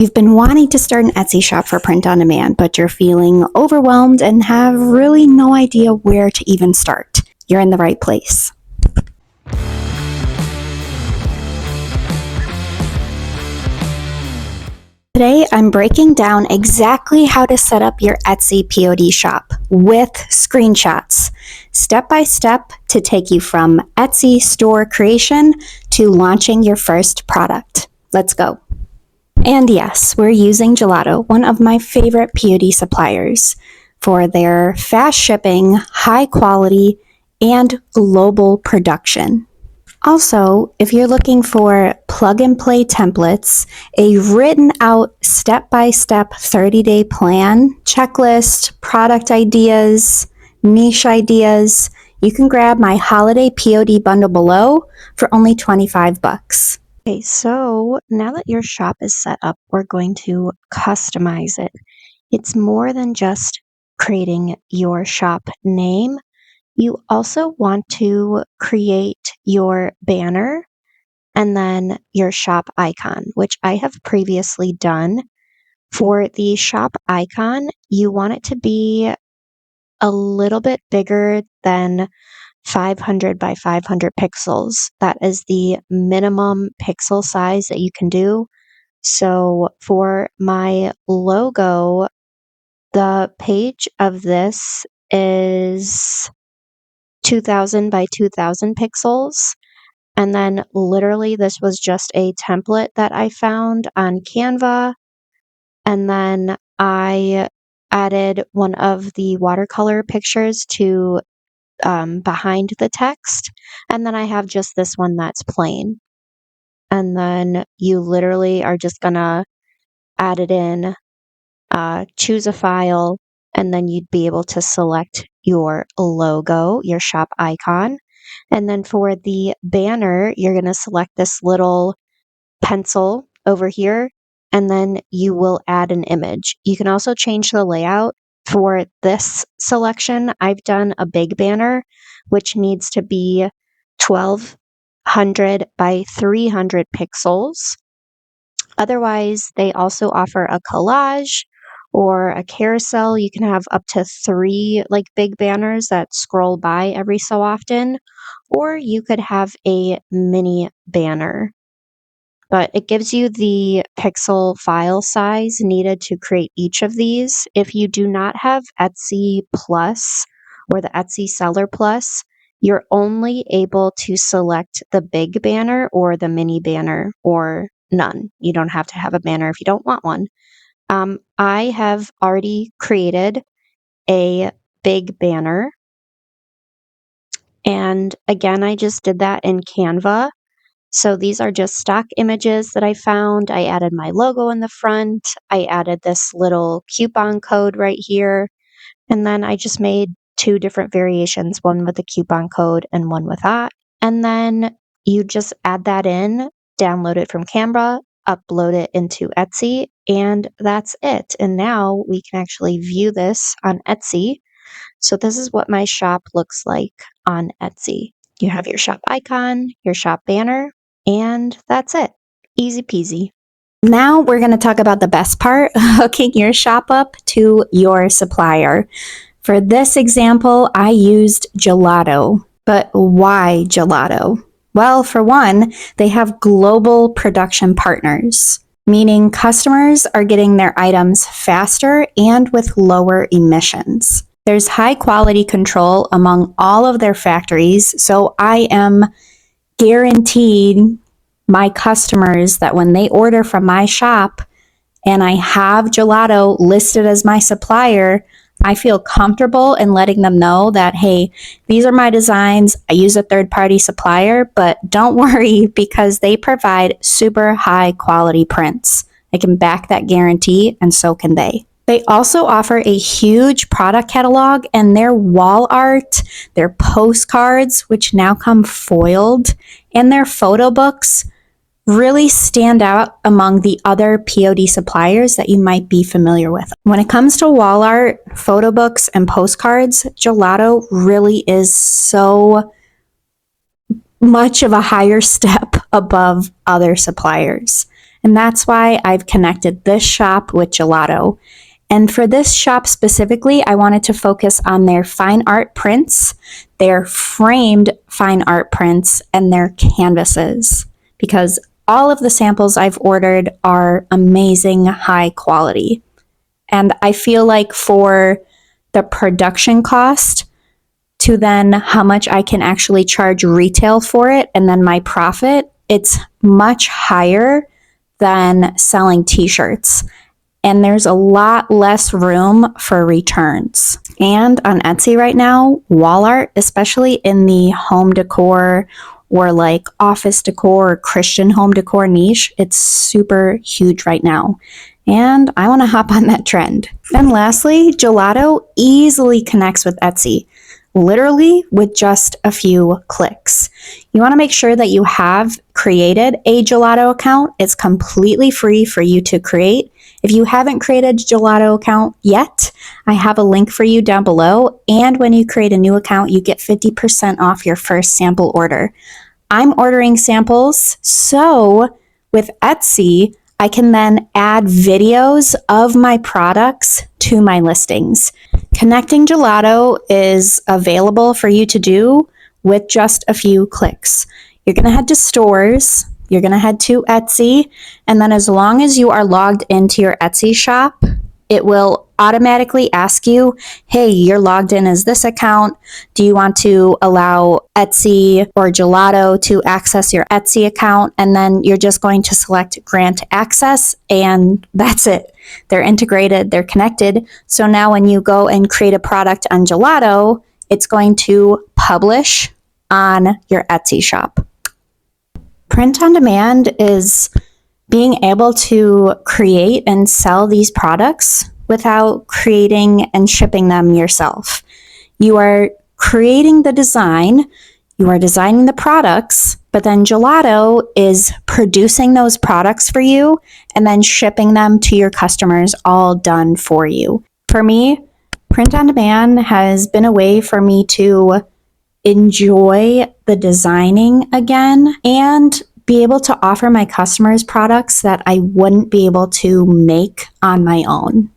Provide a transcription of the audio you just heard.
You've been wanting to start an Etsy shop for print on demand, but you're feeling overwhelmed and have really no idea where to even start. You're in the right place. Today, I'm breaking down exactly how to set up your Etsy POD shop with screenshots, step by step to take you from Etsy store creation to launching your first product. Let's go. And yes, we're using Gelato, one of my favorite POD suppliers, for their fast shipping, high quality, and global production. Also, if you're looking for plug-and-play templates, a written-out step-by-step 30-day plan, checklist, product ideas, niche ideas, you can grab my holiday POD bundle below for only $25. Okay, so now that your shop is set up, we're going to customize it. It's more than just creating your shop name. You also want to create your banner and then your shop icon, which I have previously done. For the shop icon, you want it to be a little bit bigger than 500 by 500 pixels. That is the minimum pixel size that you can do. So for my logo, the page of this is 2000 by 2000 pixels. And then literally this was just a template that I found on Canva. And then I added one of the watercolor pictures to behind the text. And then I have just this one that's plain. And then you literally are just gonna add it in, choose a file, and then you'd be able to select your logo, your shop icon. And then for the banner, you're gonna select this little pencil over here, and then you will add an image. You can also change the layout. For this selection, I've done a big banner, which needs to be 1200 by 300 pixels. Otherwise, they also offer a collage or a carousel. You can have up to 3 like big banners that scroll by every so often, or you could have a mini banner. But it gives you the pixel file size needed to create each of these. If you do not have Etsy Plus or the Etsy Seller Plus, you're only able to select the big banner or the mini banner or none. You don't have to have a banner if you don't want one. I have already created a big banner. And again, I just did that in Canva. So these are just stock images that I found. I added my logo in the front. I added this little coupon code right here. And then I just made 2 different variations, one with the coupon code and one without. And then you just add that in, download it from Canva, upload it into Etsy, and that's it. And now we can actually view this on Etsy. So this is what my shop looks like on Etsy. You have your shop icon, your shop banner, and that's it. Easy peasy. Now we're going to talk about the best part, hooking your shop up to your supplier. For this example, I used Gelato. But why Gelato? Well, for one, they have global production partners, meaning customers are getting their items faster and with lower emissions. There's high quality control among all of their factories, so I am guaranteed my customers that when they order from my shop and I have Gelato listed as my supplier, I feel comfortable in letting them know that, hey, these are my designs. I use a third-party supplier, but don't worry because they provide super high quality prints. I can back that guarantee, and so can they. They also offer a huge product catalog, and their wall art, their postcards, which now come foiled, and their photo books really stand out among the other POD suppliers that you might be familiar with. When it comes to wall art, photo books, and postcards, Gelato really is so much of a higher step above other suppliers. And that's why I've connected this shop with Gelato. And for this shop specifically, I wanted to focus on their fine art prints, their framed fine art prints, and their canvases, because all of the samples I've ordered are amazing, high quality. And I feel like for the production cost to then how much I can actually charge retail for it and then my profit, it's much higher than selling t-shirts. And there's a lot less room for returns. And on Etsy right now, wall art, especially in the home decor or like office decor or Christian home decor niche, it's super huge right now. And I want to hop on that trend. And lastly, Gelato easily connects with Etsy, literally with just a few clicks. You want to make sure that you have created a Gelato account. It's completely free for you to create. If you haven't created a Gelato account yet, I have a link for you down below. And when you create a new account, you get 50% off your first sample order. I'm ordering samples, so with Etsy, I can then add videos of my products to my listings. Connecting Gelato is available for you to do with just a few clicks. You're going to head to stores, you're going to head to Etsy, and then as long as you are logged into your Etsy shop, it will automatically ask you, hey, you're logged in as this account. Do you want to allow Etsy or Gelato to access your Etsy account? And then you're just going to select grant access, and that's it. They're integrated, they're connected. So now when you go and create a product on Gelato, it's going to publish on your Etsy shop. Print on demand is being able to create and sell these products without creating and shipping them yourself. You are creating the design, you are designing the products, but then Gelato is producing those products for you and then shipping them to your customers, all done for you. For me, print on demand has been a way for me to enjoy the designing again and be able to offer my customers products that I wouldn't be able to make on my own.